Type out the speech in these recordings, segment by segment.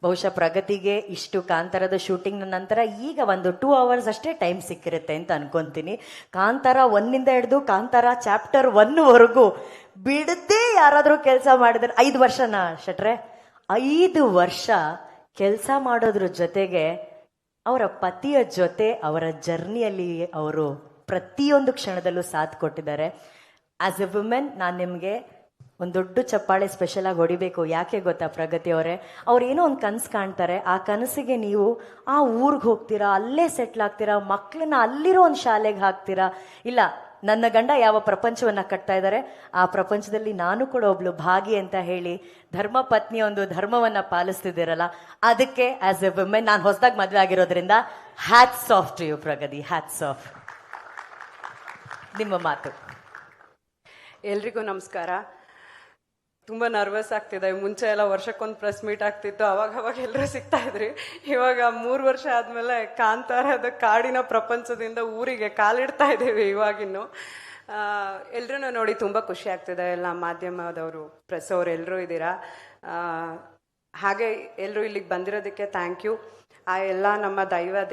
ಬಹುಶಃ ಪ್ರಗತಿಗೆ ಇಷ್ಟು ಕಾಂತಾರದ ಶೂಟಿಂಗ್ ನಂತರ ಈಗ ಒಂದು 2 hours ಅಷ್ಟೇ ಟೈಮ್ ಸಿಕ್ಕಿರುತ್ತೆ ಅಂತ ಅನ್ಕೊಂತೀನಿ. ಕಾಂತಾರ 1 ಹಿಡಿದು ಕಾಂತಾರ ಚಾಪ್ಟರ್ 1 ಬಿಡದೆ ಯಾರಾದರೂ ಕೆಲಸ ಮಾಡಿದ್ರೆ 5 ವರ್ಷನಾ ಶೆಟ್ರೆ? 5 ವರ್ಷ ಕೆಲಸ ಮಾಡೋದ್ರ ಜೊತೆಗೆ ಅವರ ಪತಿಯ ಜೊತೆ ಅವರ ಜರ್ನಿಯಲ್ಲಿ ಅವರು ಪ್ರತಿಯೊಂದು ಕ್ಷಣದಲ್ಲೂ ಸಾಥ್ ಕೊಟ್ಟಿದ್ದಾರೆ. ಆಸ್ ಎ ವುಮೆನ್ ನಾನು ನಿಮಗೆ ಒಂದು ದೊಡ್ಡ ಚಪ್ಪಾಳೆ ಸ್ಪೆಷಲ್ ಆಗಿ ಹೊಡಿಬೇಕು. ಯಾಕೆ ಗೊತ್ತಾ ಪ್ರಗತಿ ಅವರೇ, ಅವ್ರು ಏನೋ ಒಂದು ಕನಸು ಕಾಣ್ತಾರೆ, ಆ ಕನಸಿಗೆ ನೀವು ಆ ಊರಿಗೆ ಹೋಗ್ತೀರಾ, ಅಲ್ಲೇ ಸೆಟ್ಲ್ ಆಗ್ತೀರಾ, ಮಕ್ಕಳನ್ನ ಅಲ್ಲಿರೋ ಒಂದು ಶಾಲೆಗೆ ಹಾಕ್ತೀರಾ. ಇಲ್ಲ, ನನ್ನ ಗಂಡ ಯಾವ ಪ್ರಪಂಚವನ್ನ ಕಟ್ತಾ ಇದ್ದಾರೆ ಆ ಪ್ರಪಂಚದಲ್ಲಿ ನಾನು ಕೂಡ ಒಬ್ಳು ಭಾಗಿ ಅಂತ ಹೇಳಿ ಧರ್ಮ ಪತ್ನಿ ಒಂದು ಧರ್ಮವನ್ನ ಪಾಲಿಸ್ತಿದ್ದೀರಲ್ಲ, ಅದಕ್ಕೆ ಆಸ್ ಎ ವುಮೆನ್ ನಾನು ಹೊಸದಾಗಿ ಮದುವೆ ಆಗಿರೋದ್ರಿಂದ hats off to you Pragathi, hats off. ನಿಮ್ಮ ಮಾತು. ಎಲ್ರಿಗೂ ನಮಸ್ಕಾರ. ತುಂಬ ನರ್ವಸ್ ಆಗ್ತಿದೆ. ಮುಂಚೆ ಎಲ್ಲ ವರ್ಷಕ್ಕೊಂದು ಪ್ರೆಸ್ ಮೀಟ್ ಆಗ್ತಿತ್ತು, ಅವಾಗ ಎಲ್ಲರೂ ಸಿಗ್ತಾ ಇದ್ರಿ. ಇವಾಗ 3 ವರ್ಷ ಆದಮೇಲೆ ಕಾಂತಾರದ ಕಾಡಿನ ಪ್ರಪಂಚದಿಂದ ಊರಿಗೆ ಕಾಲಿಡ್ತಾ ಇದ್ದೀವಿ. ಇವಾಗಿನ್ನು ಎಲ್ಲರೂ ನೋಡಿ ತುಂಬ ಖುಷಿ ಆಗ್ತಿದೆ. ಎಲ್ಲ ಮಾಧ್ಯಮದವರು, ಪ್ರೆಸ್ ಅವರು ಎಲ್ಲರೂ ಇದ್ದೀರಾ. ಹಾಗೆ ಎಲ್ಲರೂ ಇಲ್ಲಿಗೆ ಬಂದಿರೋದಕ್ಕೆ ಥ್ಯಾಂಕ್ ಯು. ಆ ಎಲ್ಲ ನಮ್ಮ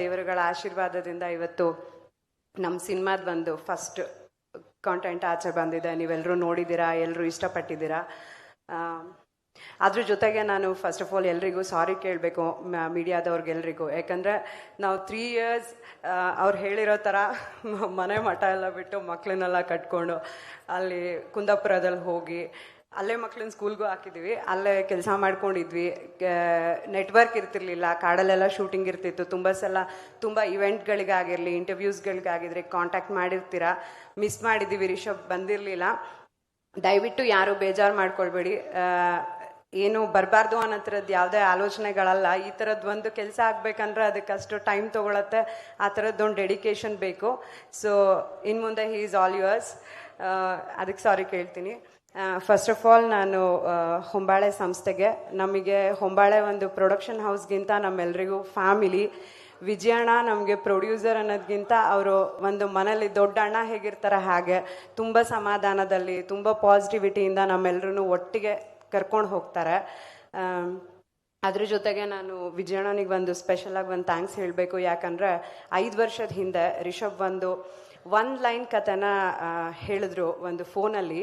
ದೇವರುಗಳ ಆಶೀರ್ವಾದದಿಂದ ಇವತ್ತು ನಮ್ಮ ಸಿನಿಮಾದ ಒಂದು ಫಸ್ಟ್ ಕಾಂಟೆಂಟ್ ಆಚೆ ಬಂದಿದೆ. ನೀವೆಲ್ಲರೂ ನೋಡಿದ್ದೀರಾ, ಎಲ್ಲರೂ ಇಷ್ಟಪಟ್ಟಿದ್ದೀರಾ. ಅದ್ರ ಜೊತೆಗೆ ನಾನು ಫಸ್ಟ್ ಆಫ್ ಆಲ್ ಎಲ್ರಿಗೂ ಸಾರಿ ಕೇಳಬೇಕು, ಮೀಡಿಯಾದವ್ರಿಗೆಲ್ರಿಗೂ. ಯಾಕಂದರೆ ನಾವು 3 years ಅವ್ರು ಹೇಳಿರೋ ಥರ ಮನೆ ಮಠ ಎಲ್ಲ ಬಿಟ್ಟು ಮಕ್ಕಳನ್ನೆಲ್ಲ ಕಟ್ಕೊಂಡು ಅಲ್ಲಿ ಕುಂದಾಪುರದಲ್ಲಿ ಹೋಗಿ ಅಲ್ಲೇ ಮಕ್ಳನ್ನ ಸ್ಕೂಲ್ಗೂ ಹಾಕಿದ್ವಿ, ಅಲ್ಲೇ ಕೆಲಸ ಮಾಡ್ಕೊಂಡಿದ್ವಿ. ನೆಟ್ವರ್ಕ್ ಇರ್ತಿರ್ಲಿಲ್ಲ, ಕಾಡಲ್ಲೆಲ್ಲ ಶೂಟಿಂಗ್ ಇರ್ತಿತ್ತು. ತುಂಬ ಇವೆಂಟ್ಗಳಿಗಾಗಿರಲಿ, ಇಂಟರ್ವ್ಯೂಸ್ಗಳಿಗಾಗಿದ್ರೆ ಕಾಂಟ್ಯಾಕ್ಟ್ ಮಾಡಿರ್ತೀರಾ. ಮಿಸ್ ಮಾಡಿದ್ದೀವಿ, ರಿಷಬ್ ಬಂದಿರಲಿಲ್ಲ. ದಯವಿಟ್ಟು ಯಾರು ಬೇಜಾರು ಮಾಡ್ಕೊಳ್ಬೇಡಿ. ಏನು ಬರಬಾರ್ದು ಅನ್ನೋಥರದ್ದು ಯಾವುದೇ ಆಲೋಚನೆಗಳಲ್ಲ. ಈ ಥರದ್ದು ಒಂದು ಕೆಲಸ ಆಗಬೇಕಂದ್ರೆ ಅದಕ್ಕಷ್ಟು ಟೈಮ್ ತೊಗೊಳತ್ತೆ, ಆ ಥರದ್ದೊಂದು ಡೆಡಿಕೇಶನ್ ಬೇಕು. ಸೊ ಇನ್ನು ಮುಂದೆ ಹಿ ಈಸ್ ಆಲ್ ಯುವರ್ಸ್. ಅದಕ್ಕೆ ಸಾರಿ ಕೇಳ್ತೀನಿ. ಫಸ್ಟ್ ಆಫ್ ಆಲ್ ನಾನು ಹೊಂಬಾಳೆ ಸಂಸ್ಥೆಗೆ, ನಮಗೆ ಹೊಂಬಾಳೆ ಒಂದು ಪ್ರೊಡಕ್ಷನ್ ಹೌಸ್ಗಿಂತ ನಮ್ಮೆಲ್ಲರಿಗೂ ಫ್ಯಾಮಿಲಿ. ವಿಜಯಣ್ಣ ನಮಗೆ ಪ್ರೊಡ್ಯೂಸರ್ ಅನ್ನೋದ್ಗಿಂತ ಅವರು ಒಂದು ಮನೇಲಿ ದೊಡ್ಡ ಅಣ್ಣ ಹೇಗಿರ್ತಾರೆ ಹಾಗೆ ತುಂಬ ಸಮಾಧಾನದಲ್ಲಿ, ತುಂಬ ಪಾಸಿಟಿವಿಟಿಯಿಂದ ನಮ್ಮೆಲ್ಲರೂ ಒಟ್ಟಿಗೆ ಕರ್ಕೊಂಡು ಹೋಗ್ತಾರೆ. ಅದ್ರ ಜೊತೆಗೆ ನಾನು ವಿಜಯಣ್ಣನಿಗೆ ಒಂದು ಸ್ಪೆಷಲಾಗಿ ಒಂದು ಥ್ಯಾಂಕ್ಸ್ ಹೇಳಬೇಕು. ಯಾಕಂದರೆ 5 ವರ್ಷದ ಹಿಂದೆ ರಿಷಬ್ ಒಂದು ಲೈನ್ ಕಥೆನ ಹೇಳಿದ್ರು ಒಂದು ಫೋನಲ್ಲಿ.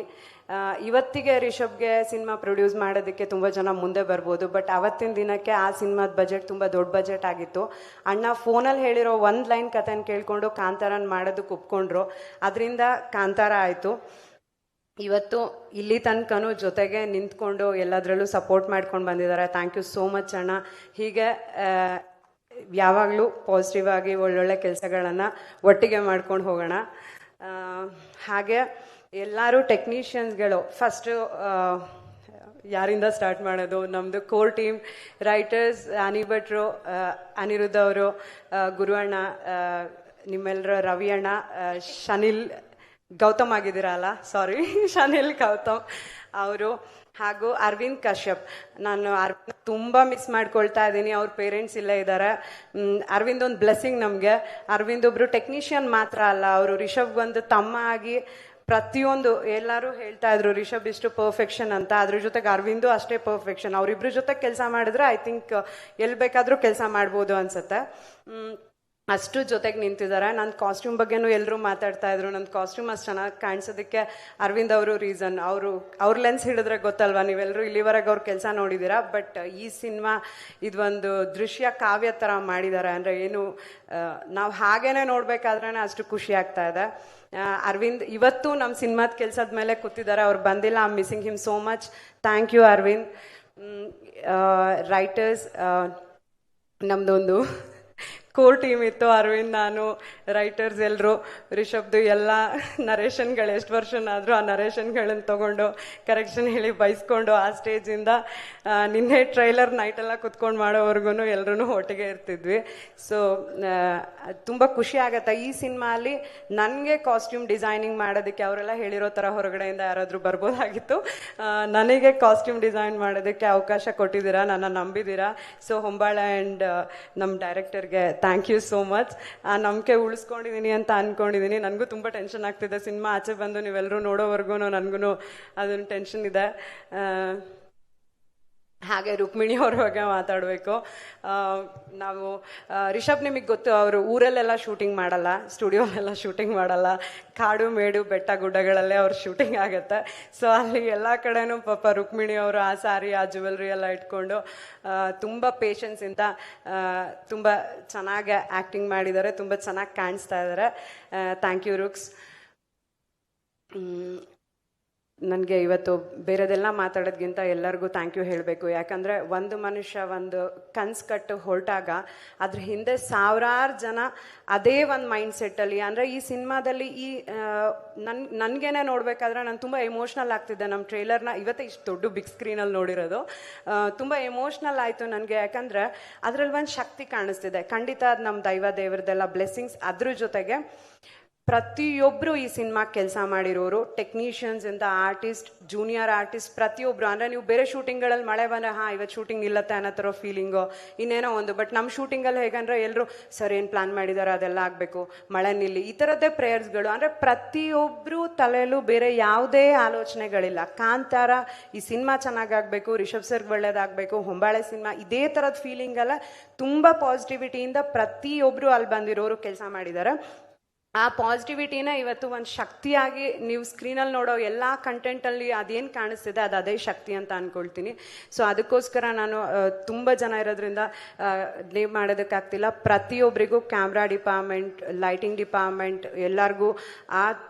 ಇವತ್ತಿಗೆ ರಿಷಬ್ಗೆ ಸಿನಿಮಾ ಪ್ರೊಡ್ಯೂಸ್ ಮಾಡೋದಕ್ಕೆ ತುಂಬ ಜನ ಮುಂದೆ ಬರ್ಬೋದು, ಬಟ್ ಅವತ್ತಿನ ದಿನಕ್ಕೆ ಆ ಸಿನಿಮಾದ ಬಜೆಟ್ ತುಂಬ ದೊಡ್ಡ ಬಜೆಟ್ ಆಗಿತ್ತು. ಅಣ್ಣ ಫೋನಲ್ಲಿ ಹೇಳಿರೋ ಒಂದು ಲೈನ್ ಕಥೆನ ಕೇಳಿಕೊಂಡು ಕಾಂತಾರನ ಮಾಡೋದಕ್ಕೆ ಒಪ್ಕೊಂಡ್ರು. ಅದರಿಂದ ಕಾಂತಾರ ಆಯಿತು. ಇವತ್ತು ಇಲ್ಲಿ ತನಕನೂ ಜೊತೆಗೆ ನಿಂತ್ಕೊಂಡು ಎಲ್ಲದರಲ್ಲೂ ಸಪೋರ್ಟ್ ಮಾಡ್ಕೊಂಡು ಬಂದಿದ್ದಾರೆ. ಥ್ಯಾಂಕ್ ಯು ಸೋ ಮಚ್ ಅಣ್ಣ. ಹೀಗೆ ಯಾವಾಗಲೂ ಪಾಸಿಟಿವ್ ಆಗಿ ಒಳ್ಳೊಳ್ಳೆ ಕೆಲಸಗಳನ್ನು ಒಟ್ಟಿಗೆ ಮಾಡ್ಕೊಂಡು ಹೋಗೋಣ. ಹಾಗೆ ಎಲ್ಲರೂ ಟೆಕ್ನಿಷಿಯನ್ಸ್ಗಳು, ಫಸ್ಟು ಯಾರಿಂದ ಸ್ಟಾರ್ಟ್ ಮಾಡೋದು? ನಮ್ಮದು ಕೋರ್ ಟೀಮ್ ರೈಟರ್ಸ್ ಅನಿ ಭಟ್ರು, ಅನಿರುದ್ಧ ಅವರು, ಗುರು ಅಣ್ಣ, ನಿಮ್ಮೆಲ್ಲರ ರವಿ ಅಣ್ಣ, ಶನಿಲ್ ಗೌತಮ್ ಆಗಿದ್ದೀರಲ್ಲ, ಸಾರಿ ಶನಿಲ್ ಗೌತಮ್ ಅವರು, ಹಾಗೂ ಅರವಿಂದ್ ಕಶ್ಯಪ್. ನಾನು ಅರವಿಂದ್ ತುಂಬ ಮಿಸ್ ಮಾಡ್ಕೊಳ್ತಾ ಇದ್ದೀನಿ. ಅವ್ರ ಪೇರೆಂಟ್ಸ್ ಇಲ್ಲೇ ಇದ್ದಾರೆ. ಅರವಿಂದ್ ಒಂದು ಬ್ಲೆಸ್ಸಿಂಗ್ ನಮಗೆ. ಅರವಿಂದ್ ಒಬ್ರು ಟೆಕ್ನಿಷಿಯನ್ ಮಾತ್ರ ಅಲ್ಲ, ಅವರು ರಿಷಬ್ಗೊಂದು ತಮ್ಮ ಆಗಿ ಪ್ರತಿಯೊಂದು, ಎಲ್ಲರೂ ಹೇಳ್ತಾ ಇದ್ರು ರಿಷಬ್ ಇಷ್ಟು ಪರ್ಫೆಕ್ಷನ್ ಅಂತ. ಅದ್ರ ಜೊತೆಗೆ ಅರವಿಂದು ಅಷ್ಟೇ ಪರ್ಫೆಕ್ಷನ್. ಅವರಿಬ್ರ ಜೊತೆ ಕೆಲಸ ಮಾಡಿದ್ರೆ ಐ ಥಿಂಕ್ ಎಲ್ಲಿ ಬೇಕಾದರೂ ಕೆಲಸ ಮಾಡ್ಬೋದು ಅನ್ಸುತ್ತೆ. ಅಷ್ಟು ಜೊತೆಗೆ ನಿಂತಿದ್ದಾರೆ. ನನ್ನ ಕಾಸ್ಟ್ಯೂಮ್ ಬಗ್ಗೆನೂ ಎಲ್ಲರೂ ಮಾತಾಡ್ತಾ ಇದ್ರು. ನನ್ನ ಕಾಸ್ಟ್ಯೂಮ್ ಅಷ್ಟು ಚೆನ್ನಾಗಿ ಕಾಣಿಸೋದಕ್ಕೆ ಅರವಿಂದ್ ಅವರು ರೀಸನ್. ಅವ್ರ ಲೆನ್ಸ್ ಹಿಡಿದ್ರೆ ಗೊತ್ತಲ್ವಾ, ನೀವೆಲ್ಲರೂ ಇಲ್ಲಿವರೆಗೆ ಅವ್ರ ಕೆಲಸ ನೋಡಿದ್ದೀರಾ. ಬಟ್ ಈ ಸಿನಿಮಾ ಇದೊಂದು ದೃಶ್ಯ ಕಾವ್ಯ ಥರ ಮಾಡಿದ್ದಾರೆ. ಅಂದರೆ ಏನು, ನಾವು ಹಾಗೇನೆ ನೋಡ್ಬೇಕಾದ್ರೇ ಅಷ್ಟು ಖುಷಿ ಆಗ್ತಾ ಇದೆ. ಅರವಿಂದ್ ಇವತ್ತು ನಮ್ಮ ಸಿನಿಮಾದ ಕೆಲಸದ ಮೇಲೆ ಕೂತಿದ್ದಾರೆ. ಅವ್ರು ಬಂದಿಲ್ಲ. I am missing him so much. Thank you Aravind. Writers, ನಮ್ಮದೊಂದು ಕೋರ್ ಟೀಮ್ ಇತ್ತು. ಅರವಿಂದ್, ನಾನು, ರೈಟರ್ಸ್ ಎಲ್ಲರೂ. ರಿಷಬ್ದು ಎಲ್ಲ ನರೇಷನ್ಗಳು ಎಷ್ಟು ವರ್ಷನಾದರೂ ಆ ನರೇಷನ್ಗಳನ್ನು ತೊಗೊಂಡು ಕರೆಕ್ಷನ್ ಹೇಳಿ ಬಯಸ್ಕೊಂಡು ಆ ಸ್ಟೇಜಿಂದ ನಿನ್ನೆ ಟ್ರೈಲರ್ ನೈಟೆಲ್ಲ ಕುತ್ಕೊಂಡು ಮಾಡೋವರೆಗೂ ಎಲ್ಲರೂ ಒಟ್ಟಿಗೆ ಇರ್ತಿದ್ವಿ. ಸೊ ತುಂಬ ಖುಷಿ ಆಗತ್ತೆ. ಈ ಸಿನಿಮಾಲಿ ನನಗೆ ಕಾಸ್ಟ್ಯೂಮ್ ಡಿಸೈನಿಂಗ್ ಮಾಡೋದಕ್ಕೆ ಅವರೆಲ್ಲ ಹೇಳಿರೋ ಥರ ಹೊರಗಡೆಯಿಂದ ಯಾರಾದರೂ ಬರ್ಬೋದಾಗಿತ್ತು. ನನಗೆ ಕಾಸ್ಟ್ಯೂಮ್ ಡಿಸೈನ್ ಮಾಡೋದಕ್ಕೆ ಅವಕಾಶ ಕೊಟ್ಟಿದ್ದೀರಾ, ನನ್ನ ನಂಬಿದ್ದೀರಾ. ಸೊ ಹೊಂಬಾಳೆ ಆ್ಯಂಡ್ ನಮ್ಮ ಡೈರೆಕ್ಟರ್ಗೆ ಥ್ಯಾಂಕ್ ಯು ಸೋ ಮಚ್. ಆ ನಂಬಿಕೆ ಉಳಿಸ್ಕೊಂಡಿದ್ದೀನಿ ಅಂತ ಅಂದ್ಕೊಂಡಿದ್ದೀನಿ. ನನಗೂ ತುಂಬ ಟೆನ್ಷನ್ ಆಗ್ತಿದೆ. ಸಿನಿಮಾ ಆಚೆ ಬಂದು ನೀವೆಲ್ಲರೂ ನೋಡೋವರೆಗೂ ನನಗೂ ಅದೊಂದು ಟೆನ್ಷನ್ ಇದೆ. ಹಾಗೆ ರುಕ್ಮಿಣಿ ಅವ್ರ ಬಗ್ಗೆ ಮಾತಾಡಬೇಕು. ನಾವು ರಿಷಬ್ ನಿಮಗೆ ಗೊತ್ತು, ಅವರು ಊರಲ್ಲೆಲ್ಲ ಶೂಟಿಂಗ್ ಮಾಡಲ್ಲ, ಸ್ಟುಡಿಯೋಲೆಲ್ಲ ಶೂಟಿಂಗ್ ಮಾಡಲ್ಲ, ಕಾಡು ಮೇಡು ಬೆಟ್ಟ ಗುಡ್ಡಗಳಲ್ಲೇ ಅವ್ರ ಶೂಟಿಂಗ್ ಆಗುತ್ತೆ. ಸೊ ಅಲ್ಲಿ ಎಲ್ಲ ಕಡೆನೂ ಪಾಪ ರುಕ್ಮಿಣಿ ಅವರು ಆ ಸಾರಿ ಆ ಜ್ಯುವೆಲ್ರಿ ಎಲ್ಲ ಇಟ್ಕೊಂಡು ತುಂಬ ಪೇಷನ್ಸಿಂದ ತುಂಬ ಚೆನ್ನಾಗಿ ಆ್ಯಕ್ಟಿಂಗ್ ಮಾಡಿದ್ದಾರೆ, ತುಂಬ ಚೆನ್ನಾಗಿ ಕಾಣಿಸ್ತಾ ಇದ್ದಾರೆ. Thank you Ruks. ನನಗೆ ಇವತ್ತು ಬೇರೆದೆಲ್ಲ ಮಾತಾಡೋದ್ಕಿಂತ ಎಲ್ಲರಿಗೂ ಥ್ಯಾಂಕ್ ಯು ಹೇಳಬೇಕು. ಯಾಕಂದರೆ ಒಂದು ಮನುಷ್ಯ ಒಂದು ಕನ್ಸು ಕಟ್ಟು ಹೊರಟಾಗ ಅದ್ರ ಹಿಂದೆ ಸಾವಿರಾರು ಜನ ಅದೇ ಒಂದು ಮೈಂಡ್ ಸೆಟ್ಟಲ್ಲಿ, ಅಂದರೆ ಈ ಸಿನಿಮಾದಲ್ಲಿ ಈ ನನಗೇನೆ ನೋಡಬೇಕಾದ್ರೆ ನಾನು ತುಂಬ ಎಮೋಷ್ನಲ್ ಆಗ್ತಿದ್ದೆ. ನಮ್ಮ ಟ್ರೇಲರ್ನ ಇವತ್ತೇ ಇಷ್ಟು ದೊಡ್ಡ ಬಿಗ್ ಸ್ಕ್ರೀನಲ್ಲಿ ನೋಡಿರೋದು, ತುಂಬ ಎಮೋಷ್ನಲ್ ಆಯಿತು ನನಗೆ. ಯಾಕಂದರೆ ಅದರಲ್ಲಿ ಒಂದು ಶಕ್ತಿ ಕಾಣಿಸ್ತಿದೆ. ಖಂಡಿತ ಅದು ನಮ್ಮ ದೇವ್ರದ್ದೆಲ್ಲ ಬ್ಲೆಸ್ಸಿಂಗ್ಸ್. ಅದ್ರ ಜೊತೆಗೆ ಪ್ರತಿಯೊಬ್ಬರು ಈ ಸಿನಿಮಾ ಕೆಲಸ ಮಾಡಿರೋರು, ಟೆಕ್ನಿಷಿಯನ್ಸ್ ಇಂದ ಆರ್ಟಿಸ್ಟ್, ಜೂನಿಯರ್ ಆರ್ಟಿಸ್ಟ್, ಪ್ರತಿಯೊಬ್ಬರು. ಅಂದರೆ ನೀವು ಬೇರೆ ಶೂಟಿಂಗ್ಗಳಲ್ಲಿ ಮಳೆ ಬಂದರೆ ಇವತ್ತು ಶೂಟಿಂಗ್ ನಿಲ್ಲತ್ತೆ ಅನ್ನೋ ಥರ ಫೀಲಿಂಗು, ಇನ್ನೇನೋ ಒಂದು. ಬಟ್ ನಮ್ಮ ಶೂಟಿಂಗಲ್ಲಿ ಹೇಗಂದ್ರೆ ಎಲ್ಲರೂ ಸರ್ ಏನು ಪ್ಲಾನ್ ಮಾಡಿದ್ದಾರೆ ಅದೆಲ್ಲ ಆಗಬೇಕು, ಮಳೆ ನಿಲ್ಲಿ, ಈ ಥರದ್ದೇ ಪ್ರೇಯರ್ಸ್ಗಳು. ಅಂದರೆ ಪ್ರತಿಯೊಬ್ಬರು ತಲೆಯಲ್ಲೂ ಬೇರೆ ಯಾವುದೇ ಆಲೋಚನೆಗಳಿಲ್ಲ. ಕಾಂತಾರ ಈ ಸಿನಿಮಾ ಚೆನ್ನಾಗಾಗಬೇಕು, ರಿಷಬ್ ಸರ್ಗೆ ಒಳ್ಳೇದಾಗಬೇಕು, ಹೊಂಬಾಳೆ ಸಿನಿಮಾ, ಇದೇ ಥರದ ಫೀಲಿಂಗಲ್ಲ ತುಂಬ ಪಾಸಿಟಿವಿಟಿಯಿಂದ ಪ್ರತಿಯೊಬ್ಬರು ಅಲ್ಲಿ ಬಂದಿರೋರು ಕೆಲಸ ಮಾಡಿದ್ದಾರೆ. ಆ ಪಾಸಿಟಿವಿಟಿನ ಇವತ್ತು ಒಂದು ಶಕ್ತಿಯಾಗಿ ನೀವು ಸ್ಕ್ರೀನಲ್ಲಿ ನೋಡೋ ಎಲ್ಲ ಕಂಟೆಂಟಲ್ಲಿ ಅದೇನು ಕಾಣಿಸ್ತಿದೆ ಅದು ಅದೇ ಶಕ್ತಿ ಅಂತ ಅಂದ್ಕೊಳ್ತೀನಿ. ಸೊ ಅದಕ್ಕೋಸ್ಕರ ನಾನು ತುಂಬ ಜನ ಇರೋದ್ರಿಂದ ನೇಮ್ ಮಾಡೋದಕ್ಕಾಗ್ತಿಲ್ಲ. ಪ್ರತಿಯೊಬ್ಬರಿಗೂ ಕ್ಯಾಮ್ರಾ ಡಿಪಾರ್ಟ್ಮೆಂಟ್, ಲೈಟಿಂಗ್ ಡಿಪಾರ್ಟ್ಮೆಂಟ್ ಎಲ್ಲರಿಗೂ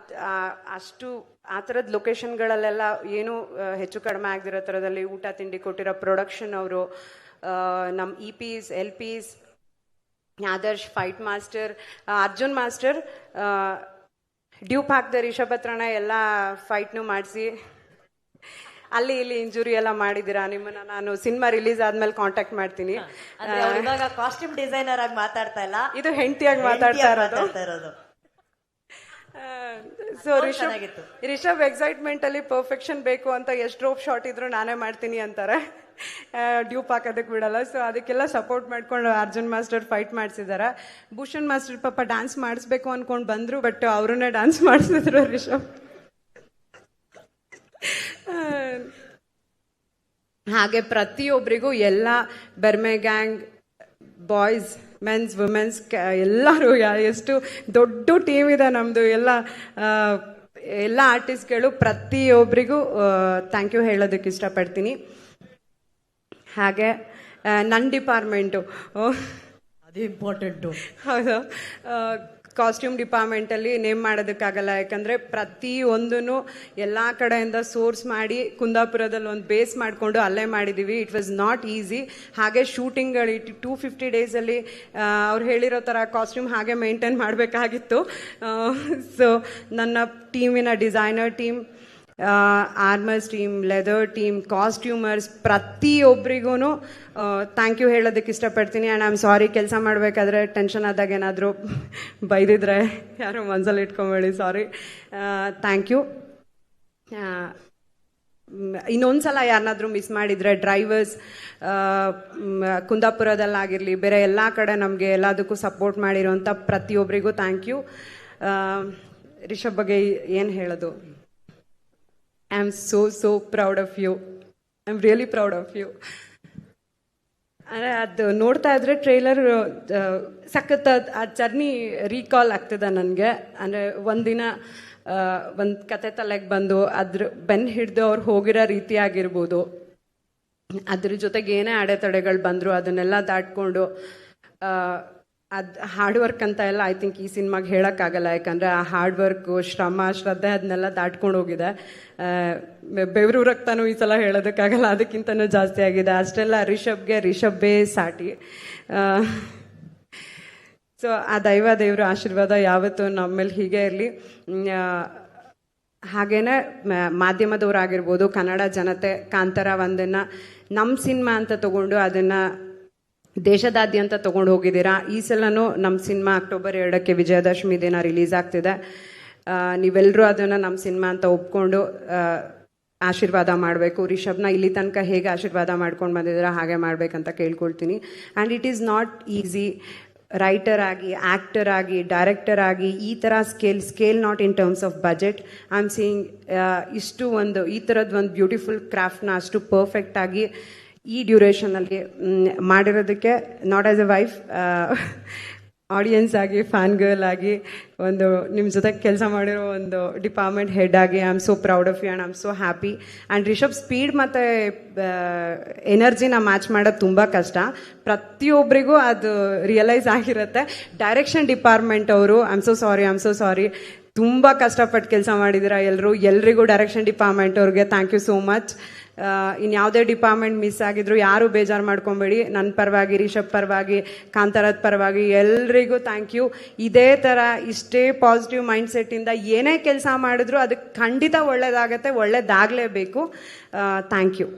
ಅಷ್ಟು ಆ ಥರದ ಲೊಕೇಶನ್ಗಳಲ್ಲೆಲ್ಲ ಏನು ಹೆಚ್ಚು ಕಡಿಮೆ ಆಗದಿರೋ ಥರದಲ್ಲಿ ಊಟ ತಿಂಡಿ ಕೊಟ್ಟಿರೋ ಪ್ರೊಡಕ್ಷನ್ ಅವರು, ನಮ್ಮ EPs, LPs, Adarsh, fight master, Arjun master, dupe ಹಾಕ್ದೆ ರಿಷಬ್ ಹತ್ರನ ಎಲ್ಲ ಫೈಟ್ನು ಮಾಡಿಸಿ ಅಲ್ಲಿ ಇಲ್ಲಿ ಇಂಜುರಿ ಎಲ್ಲ ಮಾಡಿದ್ದೀರಾ. ನಿಮ್ಮನ್ನ ನಾನು ಸಿನಿಮಾ ರಿಲೀಸ್ ಆದ್ಮೇಲೆ ಕಾಂಟ್ಯಾಕ್ಟ್ ಮಾಡ್ತೀನಿ. ಕಾಸ್ಟ್ಯೂಮ್ ಡಿಸೈನರ್ ಆಗಿ ಮಾತಾಡ್ತಾ ಇಲ್ಲ, ಇದು ಹೆಂಡತಿಯಾಗಿ ಮಾತಾಡ್ತಾ ಇರೋದು. ಸೊ ರಿಷಬ್ ಎಕ್ಸೈಟ್ಮೆಂಟ್ ಅಲ್ಲಿ ಪರ್ಫೆಕ್ಷನ್ ಬೇಕು ಅಂತ ಎಷ್ಟು ರೋಪ್ ಶಾಟ್ ಇದ್ರು ನಾನೇ ಮಾಡ್ತೀನಿ ಅಂತಾರೆ, ಡ್ಯೂಪ್ ಹಾಕೋದಕ್ಕೆ ಬಿಡಲ್ಲ. ಸೊ ಅದಕ್ಕೆಲ್ಲ ಸಪೋರ್ಟ್ ಮಾಡ್ಕೊಂಡು ಅರ್ಜುನ್ ಮಾಸ್ಟರ್ ಫೈಟ್ ಮಾಡಿಸಿದ್ದಾರೆ. ಭೂಷಣ್ ಮಾಸ್ಟರ್ ಪಾಪ ಡ್ಯಾನ್ಸ್ ಮಾಡಿಸ್ಬೇಕು ಅನ್ಕೊಂಡು ಬಂದ್ರು, ಬಟ್ ಅವ್ರನ್ನೇ ಡ್ಯಾನ್ಸ್ ಮಾಡಿಸಿದ್ರು ರಿಷಬ್. ಹಾಗೆ ಪ್ರತಿಯೊಬ್ಬರಿಗೂ ಎಲ್ಲ ಬೆರ್ಮೆ ಗ್ಯಾಂಗ್, ಬಾಯ್ಸ್, ಮೆನ್ಸ್, ವುಮೆನ್ಸ್ ಎಲ್ಲರೂ, ಎಷ್ಟು ದೊಡ್ಡ ಟೀಮ್ ಇದೆ ನಮ್ಮದು, ಎಲ್ಲ ಆರ್ಟಿಸ್ಟ್ಗಳು, ಪ್ರತಿಯೊಬ್ಬರಿಗೂ ಥ್ಯಾಂಕ್ ಯು ಹೇಳೋದಕ್ಕೆ ಇಷ್ಟಪಡ್ತೀನಿ. ಹಾಗೆ ನನ್ನ ಡಿಪಾರ್ಟ್ಮೆಂಟು ಅದು ಇಂಪಾರ್ಟೆಂಟು. ಹೌದು, ಕಾಸ್ಟ್ಯೂಮ್ ಡಿಪಾರ್ಟ್ಮೆಂಟಲ್ಲಿ ನೇಮ್ ಮಾಡೋದಕ್ಕಾಗಲ್ಲ. ಯಾಕಂದರೆ ಪ್ರತಿಯೊಂದೂ ಎಲ್ಲ ಕಡೆಯಿಂದ ಸೋರ್ಸ್ ಮಾಡಿ ಕುಂದಾಪುರದಲ್ಲಿ ಒಂದು ಬೇಸ್ ಮಾಡಿಕೊಂಡು ಅಲ್ಲೇ ಮಾಡಿದ್ದೀವಿ. It was not easy. ಹಾಗೆ ಶೂಟಿಂಗ್ಗಳು 250 ಡೇಸಲ್ಲಿ ಅವ್ರು ಹೇಳಿರೋ ಥರ ಕಾಸ್ಟ್ಯೂಮ್ ಹಾಗೆ ಮೇಂಟೈನ್ ಮಾಡಬೇಕಾಗಿತ್ತು. ಸೊ ನನ್ನ ಟೀಮಿನ designer team, armours team, leather team, costumers, ಪ್ರತಿಯೊಬ್ಬರಿಗೂ ಥ್ಯಾಂಕ್ ಯು ಹೇಳೋದಕ್ಕೆ ಇಷ್ಟಪಡ್ತೀನಿ. ಆ್ಯಂಡ್ ಐ ಆಮ್ ಸಾರಿ, ಕೆಲಸ ಮಾಡಬೇಕಾದ್ರೆ ಟೆನ್ಷನ್ ಆದಾಗ ಏನಾದರೂ ಬೈದಿದ್ರೆ ಯಾರು ಮನಸ್ಸಲ್ಲಿ ಇಟ್ಕೊಂಬೇಡಿ, ಸಾರಿ. Thank you. ಇನ್ನೊಂದು ಸಲ ಯಾರನ್ನಾದರೂ ಮಿಸ್ ಮಾಡಿದರೆ ಡ್ರೈವರ್ಸ್, ಕುಂದಾಪುರದಲ್ಲಾಗಿರಲಿ, ಬೇರೆ ಎಲ್ಲ ಕಡೆ ನಮಗೆ ಎಲ್ಲದಕ್ಕೂ ಸಪೋರ್ಟ್ ಮಾಡಿರೋಂಥ ಪ್ರತಿಯೊಬ್ಬರಿಗೂ ಥ್ಯಾಂಕ್ ಯು. ರಿಷಬ್ ಬಗ್ಗೆ ಏನು ಹೇಳೋದು? I am so proud of you. I am really proud of you. ಅಂದರೆ ಅದು ನೋಡ್ತಾ ಇದ್ರೆ ಟ್ರೈಲರ್ ಸಖತ್ ಆ ಜರ್ನಿ ರೀಕಾಲ್ ಆಗ್ತದೆ ನನಗೆ. ಅಂದರೆ ಒಂದಿನ ಒಂದು ಕತೆ ತಲೆಗೆ ಬಂದು ಅದ್ರ ಬೆನ್ನು ಹಿಡಿದು ಅವ್ರು ಹೋಗಿರೋ ರೀತಿ ಆಗಿರ್ಬೋದು, ಅದ್ರ ಜೊತೆಗೆ ಏನೇ ಅಡೆತಡೆಗಳು ಬಂದರು ಅದನ್ನೆಲ್ಲ ದಾಟ್ಕೊಂಡು ಅದು ಹಾರ್ಡ್ ವರ್ಕ್ ಅಂತ ಎಲ್ಲ ಐ ಥಿಂಕ್ ಈ ಸಿನಿಮಾಗೆ ಹೇಳೋಕ್ಕಾಗಲ್ಲ. ಯಾಕಂದರೆ ಆ ಹಾರ್ಡ್ ವರ್ಕು, ಶ್ರಮ, ಶ್ರದ್ಧೆ ಅದನ್ನೆಲ್ಲ ದಾಟ್ಕೊಂಡು ಹೋಗಿದೆ. ಬೆವರು ರಕ್ತನೂ ಈ ಸಲ ಹೇಳೋದಕ್ಕಾಗಲ್ಲ, ಅದಕ್ಕಿಂತನೂ ಜಾಸ್ತಿ ಆಗಿದೆ. ಅಷ್ಟೆಲ್ಲ ರಿಷಬ್ಬೇ ಸಾಟಿ. ಸೊ ಆ ದೇವ್ರ ಆಶೀರ್ವಾದ ಯಾವತ್ತೂ ನಮ್ಮ ಮೇಲೆ ಹೀಗೆ ಇರಲಿ. ಹಾಗೇನೆ ಮಾಧ್ಯಮದವರಾಗಿರ್ಬೋದು, ಕನ್ನಡ ಜನತೆ ಕಾಂತಾರ ಒಂದನ್ನು ನಮ್ಮ ಸಿನಿಮಾ ಅಂತ ತಗೊಂಡು ಅದನ್ನು ದೇಶದಾದ್ಯಂತ ತೊಗೊಂಡು ಹೋಗಿದ್ದೀರಾ. ಈ ಸಲನೂ ನಮ್ಮ ಸಿನಿಮಾ ಅಕ್ಟೋಬರ್ 2ಕ್ಕೆ ವಿಜಯದಶಮಿ ದಿನ ರಿಲೀಸ್ ಆಗ್ತಿದೆ. ನೀವೆಲ್ಲರೂ ಅದನ್ನು ನಮ್ಮ ಸಿನಿಮಾ ಅಂತ ಒಪ್ಕೊಂಡು ಆಶೀರ್ವಾದ ಮಾಡಬೇಕು. ರಿಷಬ್ನ ಇಲ್ಲಿ ತನಕ ಹೇಗೆ ಆಶೀರ್ವಾದ ಮಾಡ್ಕೊಂಡು ಬಂದಿದ್ದೀರಾ ಹಾಗೆ ಮಾಡಬೇಕಂತ ಕೇಳ್ಕೊಳ್ತೀನಿ. And it is not easy writer ಆಗಿ, ಆ್ಯಕ್ಟರ್ ಆಗಿ, ಡೈರೆಕ್ಟರ್ ಆಗಿ ಈ ಥರ scale not in terms of budget. I am seeing ಈ ಥರದ್ದು ಒಂದು ಬ್ಯೂಟಿಫುಲ್ ಕ್ರಾಫ್ಟ್ನ ಅಷ್ಟು ಪರ್ಫೆಕ್ಟಾಗಿ ಈ ಡ್ಯೂರೇಷನಲ್ಲಿ ಮಾಡಿರೋದಕ್ಕೆ not as a wife, audience ಆಗಿ, ಫ್ಯಾನ್ ಗರ್ಲ್ ಆಗಿ, ಒಂದು ನಿಮ್ಮ ಜೊತೆ ಕೆಲಸ ಮಾಡಿರೋ ಒಂದು ಡಿಪಾರ್ಟ್ಮೆಂಟ್ ಹೆಡ್ ಆಗಿ I am so proud of you and I am so happy. And Rishab speed ಮತ್ತು ಎನರ್ಜಿನ ಮ್ಯಾಚ್ ಮಾಡೋದು ತುಂಬ ಕಷ್ಟ, ಪ್ರತಿಯೊಬ್ಬರಿಗೂ ಅದು ರಿಯಲೈಸ್ ಆಗಿರುತ್ತೆ. ಡೈರೆಕ್ಷನ್ ಡಿಪಾರ್ಟ್ಮೆಂಟ್ ಅವರು ಐ ಆಮ್ ಸೋ ಸಾರಿ ತುಂಬ ಕಷ್ಟಪಟ್ಟು ಕೆಲಸ ಮಾಡಿದ್ದೀರಾ ಎಲ್ರಿಗೂ ಡೈರೆಕ್ಷನ್ ಡಿಪಾರ್ಟ್ಮೆಂಟ್ ಅವ್ರಿಗೆ ಥ್ಯಾಂಕ್ ಯು ಸೋ ಮಚ್. ಇನ್ಯಾವುದೇ ಡಿಪಾರ್ಟ್ಮೆಂಟ್ ಮಿಸ್ ಆಗಿದ್ರು ಯಾರು ಬೇಜಾರು ಮಾಡ್ಕೊಬೇಡಿ, ನನ್ನ ಪರವಾಗಿ, ರಿಷಬ್ ಪರವಾಗಿ, ಕಾಂತಾರದ ಪರವಾಗಿ ಎಲ್ರಿಗೂ ಥ್ಯಾಂಕ್ ಯು. ಇದೇ ಥರ ಇಷ್ಟೇ ಪಾಸಿಟಿವ್ ಮೈಂಡ್ ಸೆಟ್ಟಿಂದ ಏನೇ ಕೆಲಸ ಮಾಡಿದ್ರು ಅದಕ್ಕೆ ಖಂಡಿತ ಒಳ್ಳೇದಾಗತ್ತೆ, ಒಳ್ಳೇದಾಗಲೇಬೇಕು. Thank you.